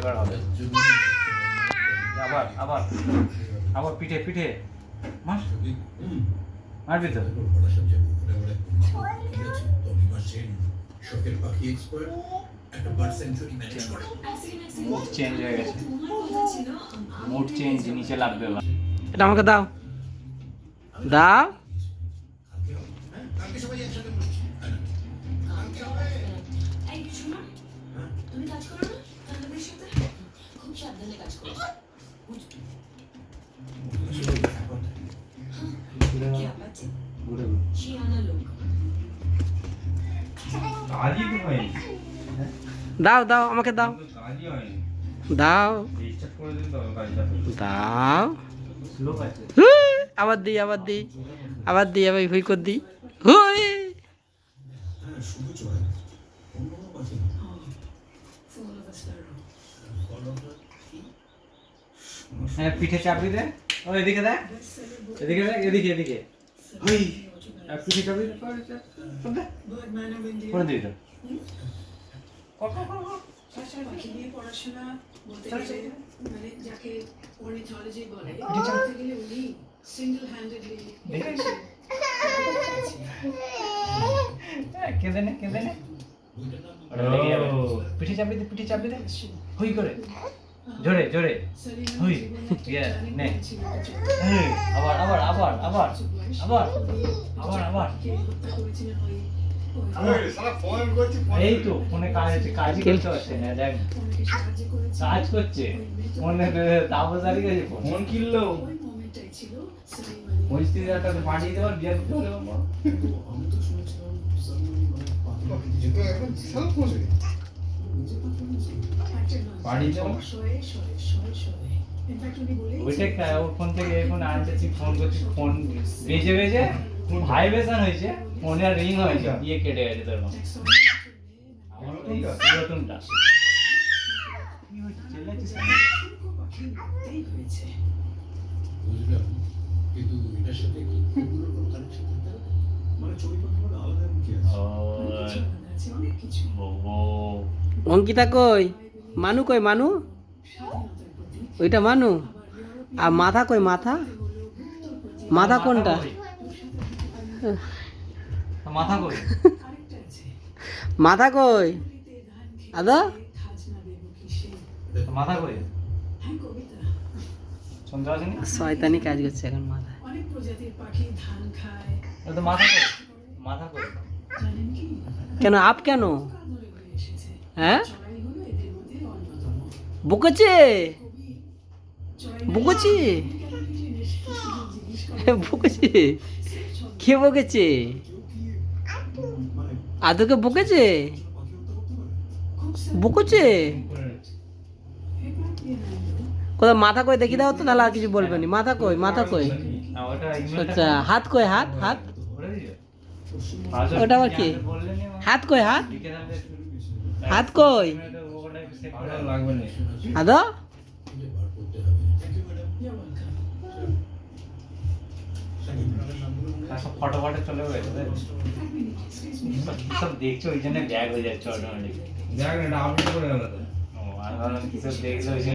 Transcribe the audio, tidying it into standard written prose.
এবার হবে। আবার আবার আবার পিঠে পিঠে মার, মারবি তো। মুড চেঞ্জ হয়ে গেছে, মুড চেঞ্জ, নিচে লাগবে এবার। এটা আমাকে দাও, দাও। দাও দাও আমাকে দাও, দাও দাও। আবার দিই আবার দিই আবার দিই, আবার হুই করে দিই, হুই। হ্যাঁ পিঠে চাপড়ি দে, ও এদিকে দেখ, এদিকে দেখ, এদিকে এদিকে, হুই। পিঠে চাপড়ি দে, করে দিই তো। পড়াশোনা বলতে গেলে মানে যাকে অর্নিথোলজি বলে, গেলে উনি সিঙ্গেল হ্যান্ডেডলি কেঁদে নে কেঁদে নে, পিঠে চাপড়ি দে, পিঠে চাপড়ি দে, হুই করে, জোরে জোরে, হুই। নে আবার আবার আবার আবার আবার আবার আবার। এই তো ফোনে কাজ করছে না, দেখ কাজ করছে ফোনে, তাপসারি গেছে, ফোন কিনলো 25,000 টাকা পাঠিয়ে দেওয়ার বিয়ে করতে হলে পাঠিয়ে দেবো। ওইটাই ওর ফোন থেকে এখন আনতেছি, ফোন করছি, ফোন বেজে বেজে ভাইব্রেশন হয়েছে, ফোনে আর রিং হয়েছে, দিয়ে কেটে গেছে তোর মা। নতুনটা অঙ্কিতা কই, মানু কই, মানু ওইটা মানু। আর মাথা কই, মাথা, মাথা কোনটা? মাথা কই, মাথা কই আদা, মাথা কই শুনতে পাচ্ছি না, শয়তানি কাজ করছে এখন মাথা। অনেক প্রজাতির পাখি ধান খায়। তো মাথা কই, মাথা কই, জানেন কি, কেন আপ কেন? ধরে ঘুরে এসেছে। হ্যাঁ চড়াই হলো এদের মধ্যে অন্যতম। বকেছে, চড়াই বকেছে, বকেছে, কে বকেছে? আদুকে বকেছে, বকেছে। কোথাও মাথা কই দেখি দাও তো, তাহলে আর কিছু বলবে না। মাথা কই, মাথা কই। আচ্ছা হাত কই, হাত, হাত ওটা আবার কি? হাত কই, হাত, হাত কই আদা। ফটো ফটো চলে গেছে, সব দেখছো ওই জন্য ব্যাগ হয়ে যাচ্ছে অটোমেটিক। ব্যাগ না আপডেট করে গেল তো, ও আর ভাবলাম কিছু দেখছো।